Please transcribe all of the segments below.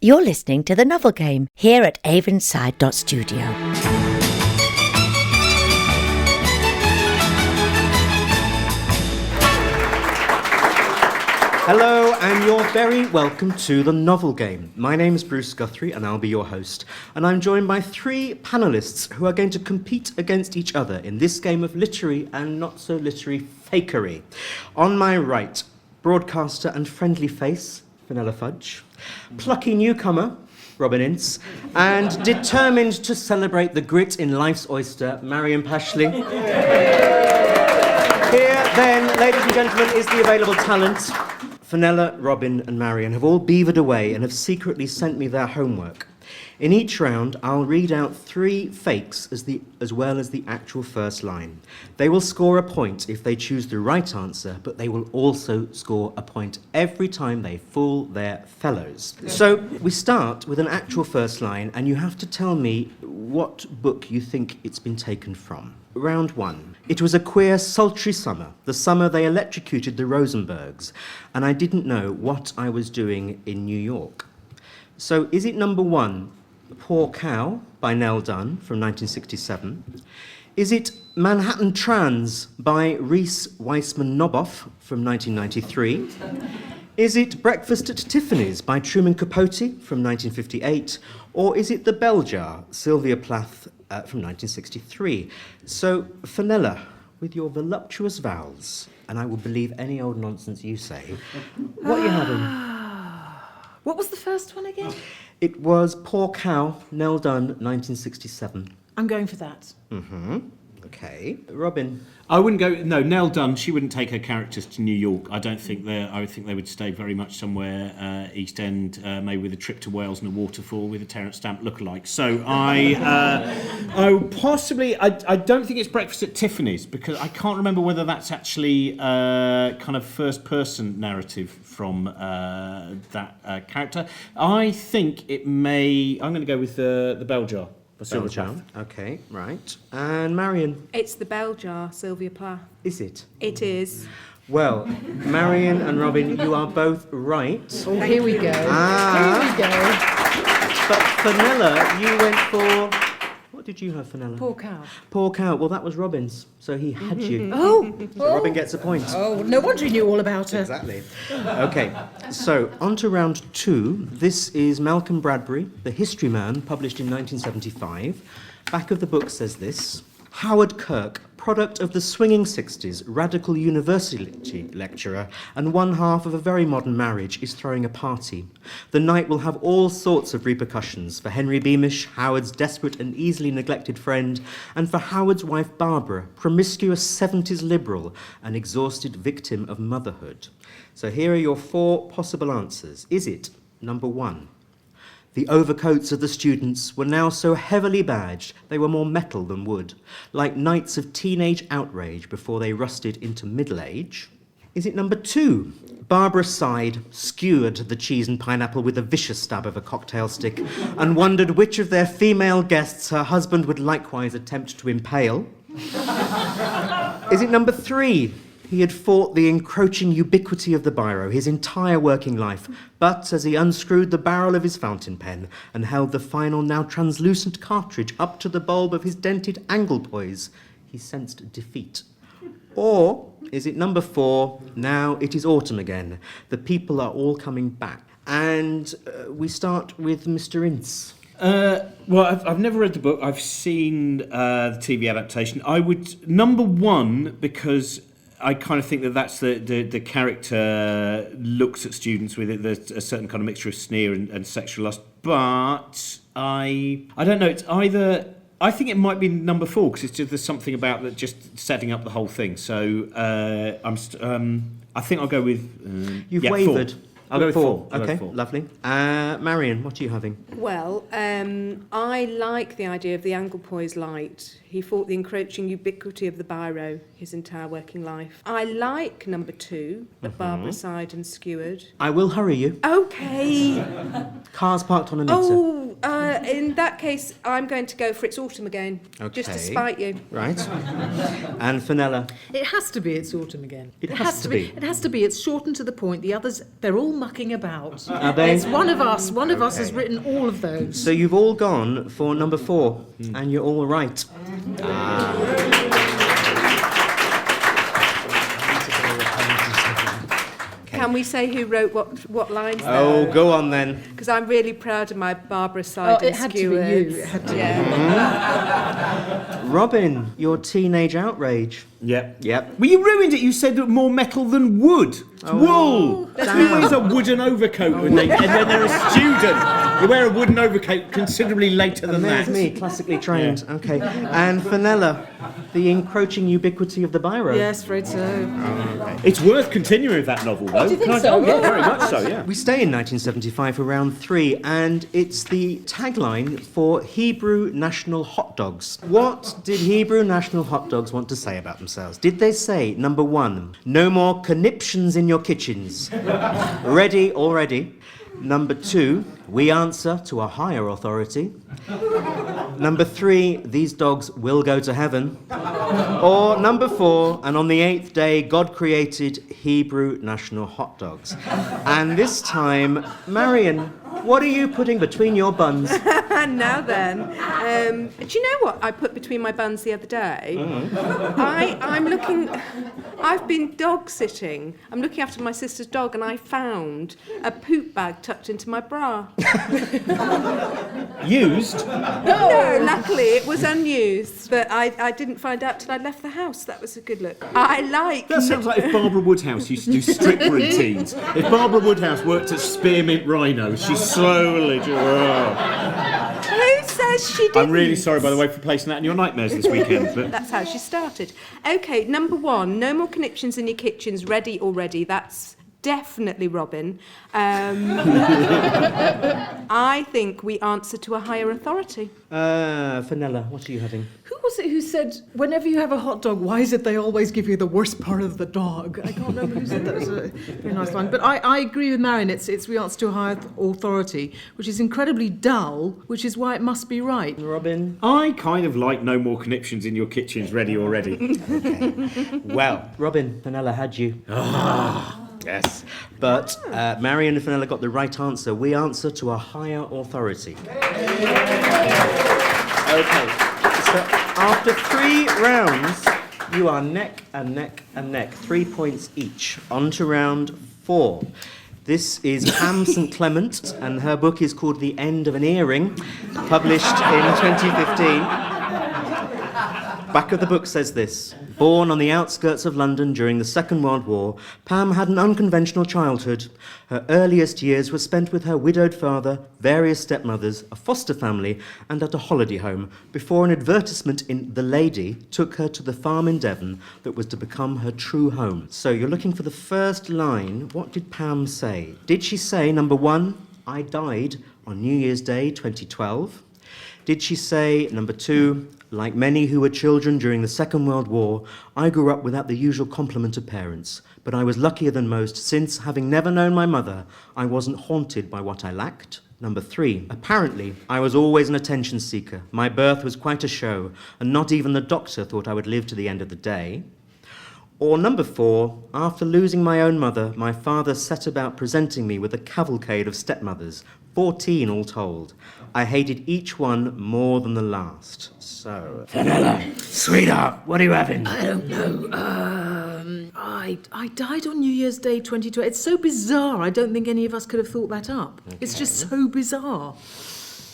You're listening to The Novel Game here at Avonside.Studio. Hello, and you're very welcome to The Novel Game. My name is Bruce Guthrie, and I'll be your host. And I'm joined by three panellists who are going to compete against each other in this game of literary and not-so-literary fakery. On my right, broadcaster and friendly face, Fenella Fudge, plucky newcomer, Robin Ince, and determined to celebrate the grit in life's oyster, Marian Pashley. Here, then, ladies and gentlemen, is the available talent. Fenella, Robin and Marian have all beavered away and have secretly sent me their homework. In each round, I'll read out 3 fakes as well as the actual first line. They will score a point if they choose the right answer, but they will also score a point every time they fool their fellows. So we start with an actual first line, and you have to tell me what book you think it's been taken from. Round 1. It was a queer, sultry summer, the summer they electrocuted the Rosenbergs, and I didn't know what I was doing in New York. So is it number 1, Poor Cow by Nell Dunn from 1967? Is it Manhattan Trans by Reese Weissman-Noboff from 1993? Is it Breakfast at Tiffany's by Truman Capote from 1958? Or is it The Bell Jar, Sylvia Plath from 1963? So, Fenella, with your voluptuous vowels, and I will believe any old nonsense you say, what are you having? What was the first one again? It was Poor Cow, Nell Dunn, 1967. I'm going for that. Mm-hmm. Okay. Robin? I wouldn't go... No, Nell Dunn, she wouldn't take her characters to New York. I think they would stay very much somewhere East End, maybe with a trip to Wales and a waterfall with a Terence Stamp lookalike. So I would possibly... I don't think it's Breakfast at Tiffany's, because I can't remember whether that's actually kind of first-person narrative from that character. I think it may... I'm going to go with the Bell Jar. Bell Jar. Okay, right. And Marian? It's The Bell Jar, Sylvia Plath. Is it? It is. Well, Marian and Robin, you are both right. Oh, here we go. Here we go. But Fenella, you went for... What did you have, Fenella? Poor Cow. Poor Cow. Well, that was Robin's, so he had you. Oh! So Robin gets a point. Oh, no wonder you knew all about her. Exactly. Okay, so on to round 2. This is Malcolm Bradbury, The History Man, published in 1975. Back of the book says this: Howard Kirk, product of the swinging 60s, radical university lecturer, and one half of a very modern marriage, is throwing a party. The night will have all sorts of repercussions for Henry Beamish, Howard's desperate and easily neglected friend, and for Howard's wife Barbara, promiscuous 70s liberal, an exhausted victim of motherhood. So here are your 4 possible answers. Is it number 1? The overcoats of the students were now so heavily badged they were more metal than wood, like knights of teenage outrage before they rusted into middle age. Is it number 2? Barbara sighed, skewered the cheese and pineapple with a vicious stab of a cocktail stick, and wondered which of their female guests her husband would likewise attempt to impale. Is it number 3? He had fought the encroaching ubiquity of the biro his entire working life, but as he unscrewed the barrel of his fountain pen and held the final, now translucent cartridge up to the bulb of his dented anglepoise, he sensed defeat. Or is it number 4? Now it is autumn again. The people are all coming back. And we start with Mr. Ince. Well, I've never read the book. I've seen the TV adaptation. I would... Number 1, because... I kind of think that's the character looks at students with it. There's a certain kind of mixture of sneer and sexual lust. But I don't know. It's either... I think it might be number 4 because it's just there's something about that just setting up the whole thing. So I think I'll go with... You've wavered. 4. I'll go with 4. Okay, lovely. Marian, what are you having? Well, I like the idea of the anglepoise light. He fought the encroaching ubiquity of the biro his entire working life. I like number 2, that Barbara sighed and skewered. I will hurry you. Okay. Cars parked on a meter. Oh, in that case, I'm going to go for It's Autumn Again, just to Okay. spite you. Right. And Fenella? It has to be It's Autumn Again. It has to be. It has to be. It's shortened to the point. The others, they're all mucking about. Are they? It's one of us. One of us has written all of those. So you've all gone for number 4, and you're all right. Can we say who wrote what lines there? Oh, go on then. Because I'm really proud of my Barbara side Oh, it and had to be skewers. you. It had to Yeah. Robin, your teenage outrage. Yep. Yep. Well, you ruined it. You said that more metal than wood. It's wool. Who wears a wooden overcoat and then they're a student? You wear a wooden overcoat considerably later than There's that. me, classically trained. Okay. And Fenella, the encroaching ubiquity of the biro. Yes, afraid so. It's worth continuing with that novel, though. do you think so? Oh, yeah, very much so, yeah. We stay in 1975 for round 3, and it's the tagline for Hebrew National Hot Dogs. What did Hebrew National Hot Dogs want to say about themselves? Did they say, number 1, no more conniptions in your kitchens? Ready already. Number 2, we answer to a higher authority. Number 3, these dogs will go to heaven. Or number 4, and on the 8th day, God created Hebrew National Hot Dogs. And this time, Marian, what are you putting between your buns? And now then, do you know what I put between my buns the other day? I've been dog sitting. I'm looking after my sister's dog, and I found a poop bag tucked into my bra. Used? No, luckily it was unused, but I didn't find out till I left the house. That was a good look. I like... That sounds like if Barbara Woodhouse used to do strip routines. If Barbara Woodhouse worked at Spearmint Rhino, she slowly... Who says she didn't? I'm really sorry, by the way, for placing that in your nightmares this weekend. But That's how she started. Okay, number 1, no more conniptions in your kitchens, ready already. That's definitely Robin. I think we answer to a higher authority. Fenella, what are you having? Who was it who said, whenever you have a hot dog, why is it they always give you the worst part of the dog? I can't remember who said that. It was a very nice line. But I agree with Marian. It's we answer to a higher authority, which is incredibly dull, which is why it must be right. Robin? I kind of like no more conniptions in your kitchens, ready already. Well, Robin, Fenella had you. Yes. But Marian and Fenella got the right answer. We answer to a higher authority. Okay. So after 3 rounds, you are neck and neck and neck. 3 points each. On to round 4. This is Pam St. Clement, and her book is called The End of an Earring, published in 2015. Back of the book says this: born on the outskirts of London during the Second World War, Pam had an unconventional childhood. Her earliest years were spent with her widowed father, various stepmothers, a foster family, and at a holiday home, before an advertisement in The Lady took her to the farm in Devon that was to become her true home. So you're looking for the first line. What did Pam say? Did she say, number 1, I died on New Year's Day 2012? Did she say, number 2, like many who were children during the Second World War, I grew up without the usual complement of parents, but I was luckier than most since, having never known my mother, I wasn't haunted by what I lacked? Number 3, apparently, I was always an attention seeker. My birth was quite a show, and not even the doctor thought I would live to the end of the day. Or number 4, after losing my own mother, my father set about presenting me with a cavalcade of stepmothers, 14 all told. I hated each one more than the last. So, Fenella, sweetheart, what are you having? I don't know. I died on New Year's Day 2012. It's so bizarre. I don't think any of us could have thought that up. Okay. It's just so bizarre.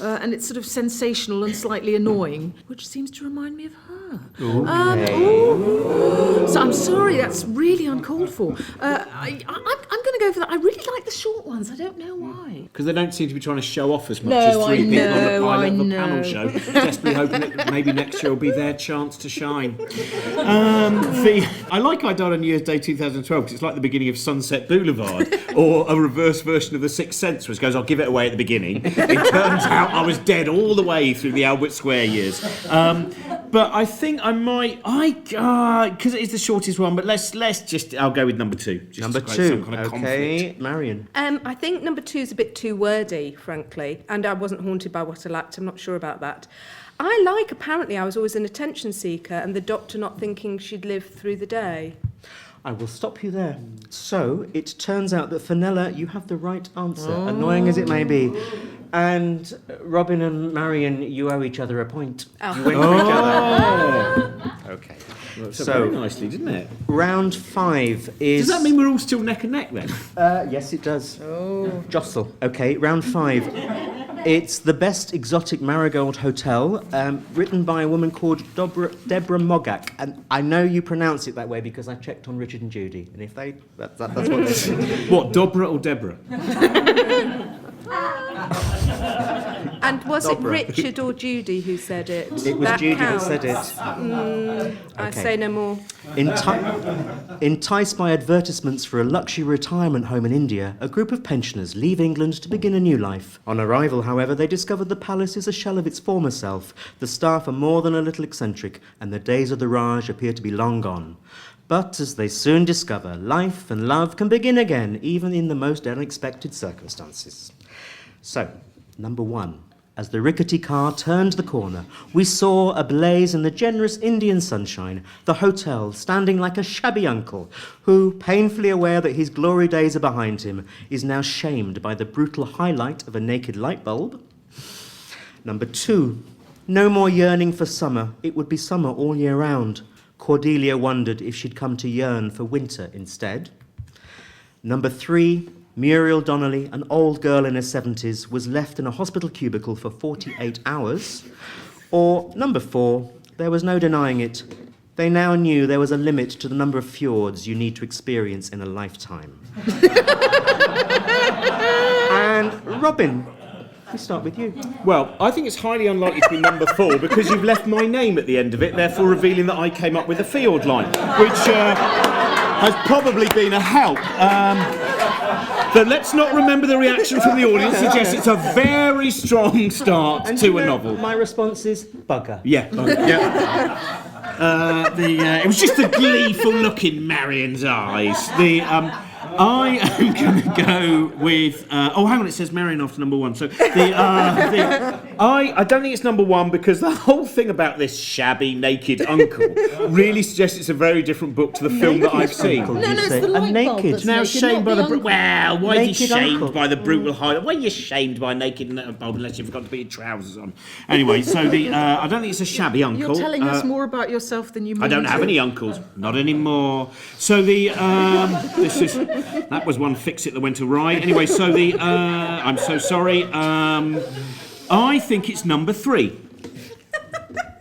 And it's sort of sensational and slightly annoying, which seems to remind me of her. So I'm sorry, that's really uncalled for. I'm going to go for that. I really like the short ones. I don't know why. Because they don't seem to be trying to show off as much No, as 3 I people on know, the pilot of a I panel know. show. Desperately hoping that maybe next year will be their chance to shine. I like I Died on New Year's Day 2012 because it's like the beginning of Sunset Boulevard or a reverse version of The Sixth Sense, which goes, I'll give it away at the beginning. It turns out I was dead all the way through the Albert Square years. But I think I might, because it is the shortest one, but let's just, I'll go with number 2. Just Number to create 2, some kind of okay. conflict. Marian. I think number 2 is a bit too wordy, frankly, and I wasn't haunted by what I lacked. I'm not sure about that. Apparently I was always an attention seeker and the doctor not thinking she'd live through the day. I will stop you there. So, it turns out that Fenella, you have the right answer, annoying as it may be. And Robin and Marian, you owe each other a point. Oh. You win for each other. Okay. Well, So- very nicely, didn't it? Round 5 is... Does that mean we're all still neck and neck then? Yes, it does. Oh. Jostle. Okay, round 5. It's The Best Exotic Marigold Hotel, written by a woman called Deborah Mogak. And I know you pronounce it that way because I checked on Richard and Judy. And if they... that's what they say. What, Dobra or Deborah? And was Dobra. it Richard or Judy who said it? It was That Judy counts. that said it. I Okay. say no more. Enticed by advertisements for a luxury retirement home in India, a group of pensioners leave England to begin a new life. On arrival, however, they discover the palace is a shell of its former self. The staff are more than a little eccentric, and the days of the Raj appear to be long gone. But as they soon discover, life and love can begin again, even in the most unexpected circumstances. So, number 1. As the rickety car turned the corner, we saw ablaze in the generous Indian sunshine the hotel standing like a shabby uncle who, painfully aware that his glory days are behind him, is now shamed by the brutal highlight of a naked light bulb. Number 2. No more yearning for summer. It would be summer all year round. Cordelia wondered if she'd come to yearn for winter instead. Number 3. Muriel Donnelly, an old girl in her 70s, was left in a hospital cubicle for 48 hours. Or, number 4, there was no denying it. They now knew there was a limit to the number of fjords you need to experience in a lifetime. And Robin, we start with you. Well, I think it's highly unlikely to be number 4 because you've left my name at the end of it, therefore revealing that I came up with a field line, which has probably been a help. So let's not remember the reaction from the audience. Suggests it's a very strong start And to you a know, novel. My response is bugger. Yeah, it was just the gleeful look in Marian's eyes. I am going to go with... hang on, it says Marian after number 1. So I don't think it's number 1 because the whole thing about this shabby, naked uncle really suggests it's a very different book to the film that I've seen. Uncle, No, you no, say. it's the A light bulb naked. that's Now naked, shamed by not the... uncle. Well, why are you Naked shamed uncle. by the brutal highlight? Why are you shamed by a naked bulb unless you forgot to put your trousers on? Anyway, so I don't think it's a shabby uncle. You're telling us more about yourself than you mean I don't have to. any uncles, not anymore. So that was one fix-it that went awry. Anyway, so I'm so sorry. I think it's number 3.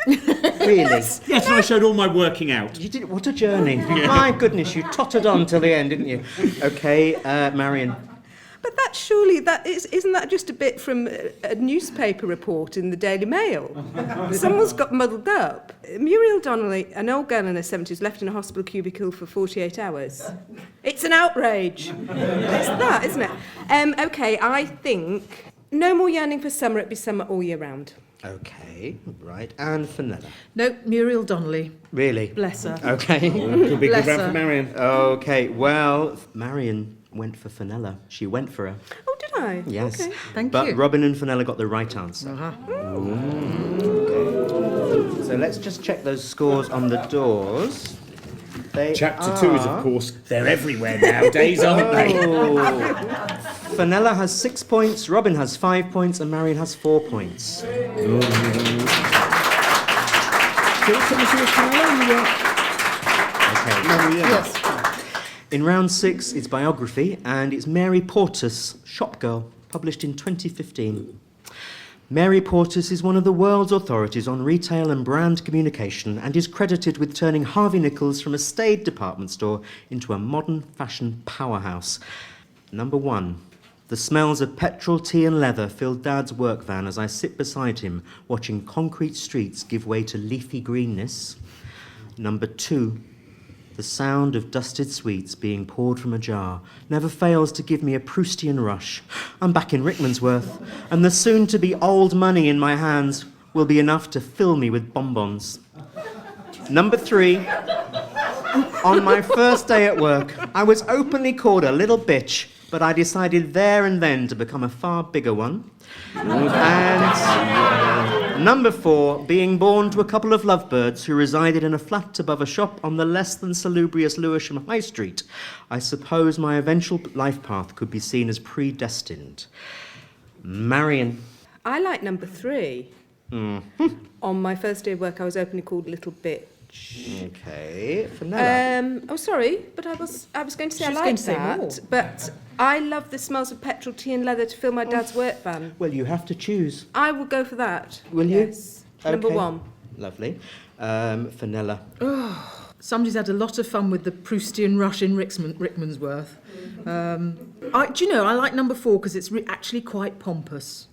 Really? Yes, and I showed all my working out. You did. What a journey. My goodness, you tottered on till the end, didn't you? Okay, Marian. But isn't that just a bit from a newspaper report in the Daily Mail? Someone's got muddled up. Muriel Donnelly, an old girl in her 70s, left in a hospital cubicle for 48 hours. It's an outrage. It's that, isn't it? Okay, I think no more yearning for summer, it'd be summer all year round. Okay, right. And Fenella. No, Muriel Donnelly. Really? Bless her. Okay. Could be a good Bless round her. for Marian. Okay, well, Marian went for Fenella. She went for her. Oh, did I? Yes. Okay. Thank But you. Robin and Fenella got the right answer. Okay. So let's just check those scores on the doors. They Chapter 2 is, of course, they're everywhere nowadays, aren't they? Oh. Fenella has 6 points, Robin has 5 points, and Marian has 4 points. Okay. Yes. In round 6, it's biography, and it's Mary Portas, Shop Girl, published in 2015. Mary Portas is one of the world's authorities on retail and brand communication and is credited with turning Harvey Nichols from a staid department store into a modern fashion powerhouse. Number 1. The smells of petrol, tea and leather fill Dad's work van as I sit beside him, watching concrete streets give way to leafy greenness. Number 2. The sound of dusted sweets being poured from a jar never fails to give me a Proustian rush. I'm back in Rickmansworth, and the soon-to-be old money in my hands will be enough to fill me with bonbons. Number 3. On my first day at work, I was openly called a little bitch, but I decided there and then to become a far bigger one. And number 4, being born to a couple of lovebirds who resided in a flat above a shop on the less than salubrious Lewisham High Street. I suppose my eventual life path could be seen as predestined. Marian. I like number 3. On my first day of work, I was openly called a little bitch. Okay, Fenella. Oh, sorry, but I was going to say I like that. But I love the smells of petrol, tea and leather to fill my dad's work van. Well, you have to choose. I will go for that. Will you? Yes. Number 1. Lovely. Fenella. Somebody's had a lot of fun with the Proustian rush in Rickmansworth. Do you know, I like number 4 because it's actually quite pompous.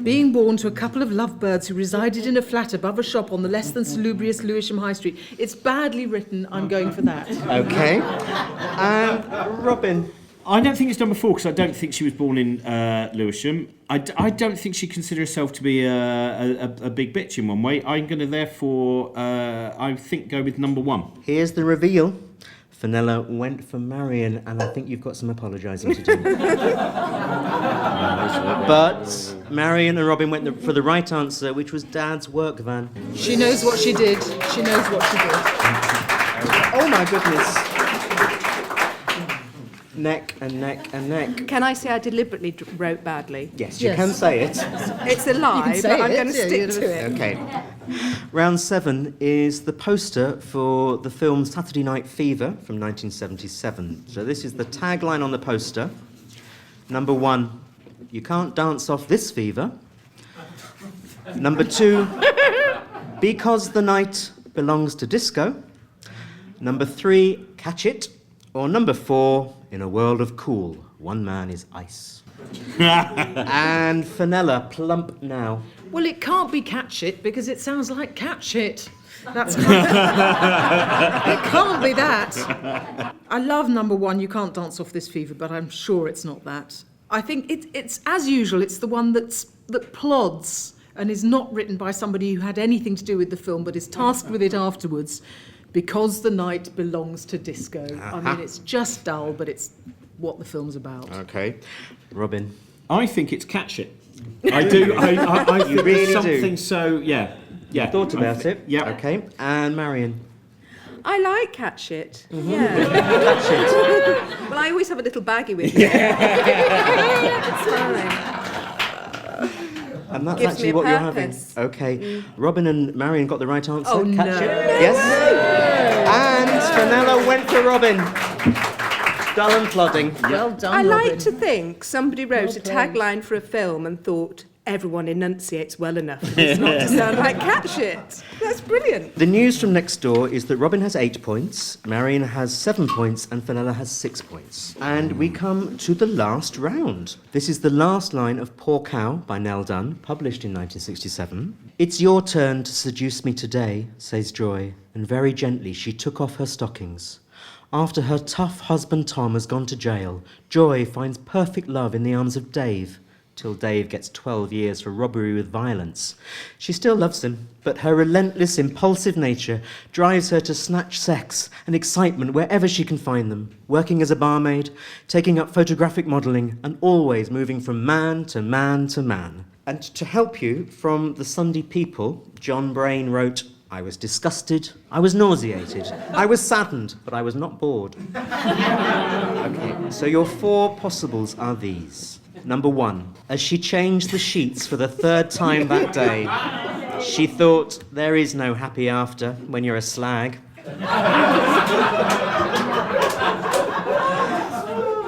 Being born to a couple of lovebirds who resided in a flat above a shop on the less than salubrious Lewisham High Street. It's badly written. I'm going for that. Okay. And Robin. I don't think it's number 4 because I don't think she was born in Lewisham. I don't think she considers herself to be a big bitch in one way. I'm going to therefore, I think, go with number 1. Here's the reveal. Fenella went for Marian, and I think you've got some apologising to do. But Marian and Robin went for the right answer, which was Dad's work van. She knows what she did. She knows what she did. Oh my goodness. Neck and neck and neck. Can I say I deliberately wrote badly? Yes, you can say it. It's a lie, but I'm going to stick to it. Okay. Round 7 is the poster for the film Saturday Night Fever from 1977. So this is the tagline on the poster. Number 1, you can't dance off this fever. Number 2, because the night belongs to disco. Number 3, catch it. Or number 4, in a world of cool, one man is ice. And Fenella, plump now. Well, it can't be catch it because it sounds like catch it. It can't be that. I love number 1, you can't dance off this fever, but I'm sure it's not that. I think it's as usual, it's the one that plods and is not written by somebody who had anything to do with the film, but is tasked with it afterwards. Because the night belongs to disco. I mean, it's just dull, but it's what the film's about. Okay. Robin. I think it's catch it. I do. I think really there's something do. so, yeah. Thought about it? Yeah. Okay. And Marian. I like catch it. Mm-hmm. Yeah. Catch it. Well, I always have a little baggie with me. It's fine. And that's Gives actually me a what purpose. you're having. Okay. Robin and Marian got the right answer. Oh, Catch no. it. Yes. And Fenella went for Robin. Dull and plodding. Well done, I Robin. like to think somebody wrote Well a played. tagline for a film and thought, everyone enunciates well enough for this not to sound like catch it. That's brilliant. The news from next door is that Robin has 8 points, Marian has 7 points, and Fenella has 6 points. And we come to the last round. This is the last line of Poor Cow by Nell Dunn, published in 1967. It's your turn to seduce me today, says Joy, and very gently she took off her stockings. After her tough husband Tom has gone to jail, Joy finds perfect love in the arms of Dave, till Dave gets 12 years for robbery with violence. She still loves him, but her relentless, impulsive nature drives her to snatch sex and excitement wherever she can find them, working as a barmaid, taking up photographic modelling, and always moving from man to man to man. And to help you, from the Sunday People, John Brain wrote, I was disgusted, I was nauseated, I was saddened, but I was not bored. Okay, so your 4 possibles are these. Number 1, as she changed the sheets for the 3rd time that day, she thought, there is no happy after when you're a slag.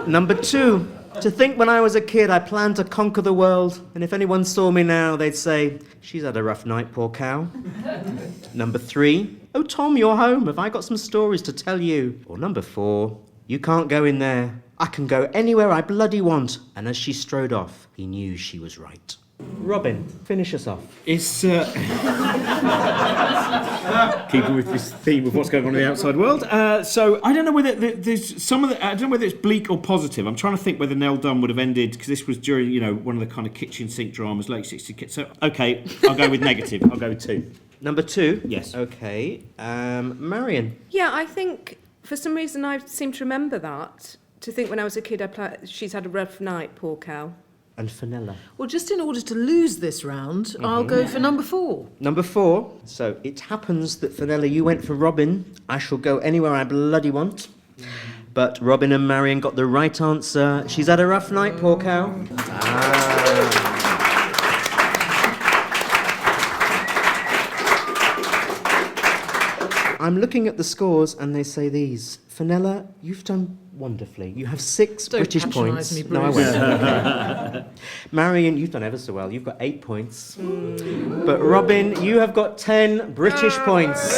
Number 2, to think when I was a kid I planned to conquer the world, and if anyone saw me now, they'd say, she's had a rough night, poor cow. Number 3, oh Tom, you're home, have I got some stories to tell you? Or number 4, you can't go in there. I can go anywhere I bloody want. And as she strode off, he knew she was right. Robin, finish us off. It's keeping with this theme of what's going on in the outside world. So I don't know whether there's some of the. I don't know whether it's bleak or positive. I'm trying to think whether Nell Dunn would have ended, because this was during one of the kind of kitchen sink dramas, late 60s. So okay, I'll go with negative. I'll go with 2. Number 2? Yes. Okay. Marian? Yeah, I think for some reason I seem to remember that. To think when I was a kid, she's had a rough night, poor cow. And Fenella? Well, just in order to lose this round, I'll go for number 4. Number 4. So it happens that, Fenella, you went for Robin. I shall go anywhere I bloody want. But Robin and Marian got the right answer. She's had a rough night, poor cow. I'm looking at the scores and they say these. Fenella, you've done wonderfully. You have 6 Don't British patronise points. me, No, I Bruce. won't. Marian, you've done ever so well. You've got 8 points. But Robin, you have got 10 British points.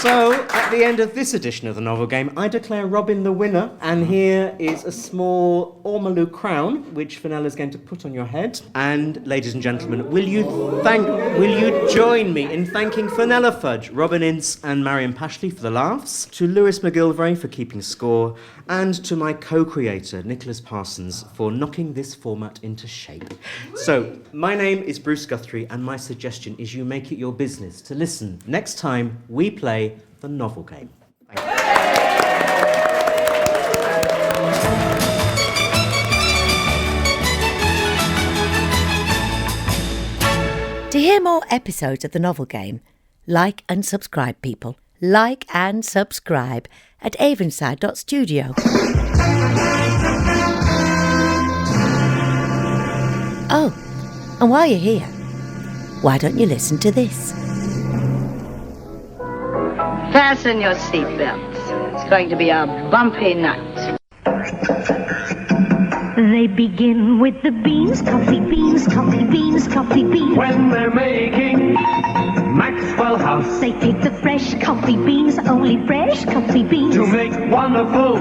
So, at the end of this edition of the Novel Game, I declare Robin the winner, and here is a small ormolu crown, which Fenella's going to put on your head. And, ladies and gentlemen, will you join me in thanking Fenella Fudge, Robin Ince, and Marian Pashley for the laughs, to Lewis McGilvray for keeping score, and to my co-creator, Nicholas Parsons, for knocking this format into shape. So, my name is Bruce Guthrie, and my suggestion is you make it your business to listen next time we play the Novel Game. Thank you. To hear more episodes of the Novel Game, like and subscribe, people. Like and subscribe at Avonside.Studio. Oh, and while you're here, why don't you listen to this? Fasten your seatbelts. It's going to be a bumpy night. They begin with the beans, coffee beans, coffee beans, coffee beans. When they're making Maxwell House, They take the fresh coffee beans, only fresh coffee beans. to make wonderful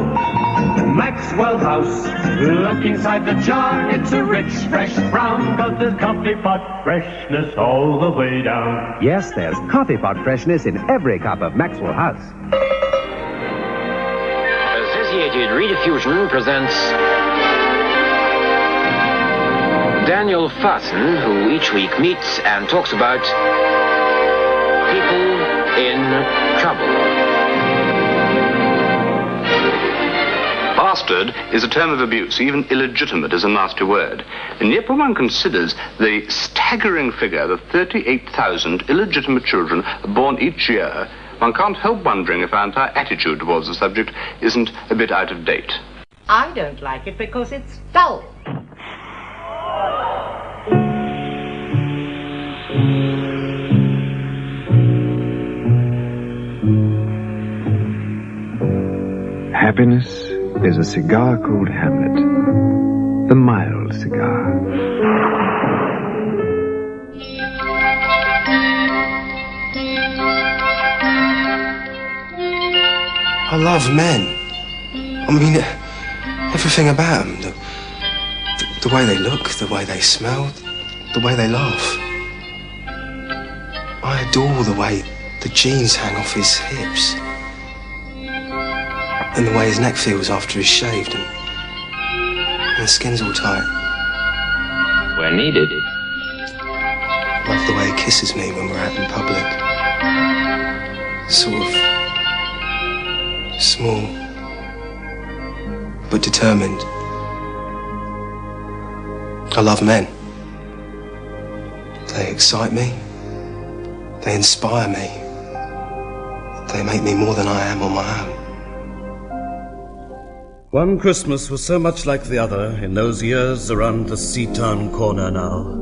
Maxwell House. Look inside the jar, it's a rich, fresh brown, but there's coffee pot freshness all the way down. Yes, there's coffee pot freshness in every cup of Maxwell House. Associated Rediffusion presents Daniel Fasten, who each week meets and talks about people in trouble. Bastard is a term of abuse. Even illegitimate is a nasty word. And yet when one considers the staggering figure of 38,000 illegitimate children born each year, one can't help wondering if our entire attitude towards the subject isn't a bit out of date. I don't like it because it's dull. Happiness is a cigar called Hamlet, the mild cigar. I love men. I mean, everything about them. The way they look, the way they smell, the way they laugh. I adore the way the jeans hang off his hips. And the way his neck feels after he's shaved and the skin's all tight. Where needed. I love the way he kisses me when we're out in public. Sort of small, but determined. I love men. They excite me. They inspire me. They make me more than I am on my own. One Christmas was so much like the other in those years around the Seatown corner now.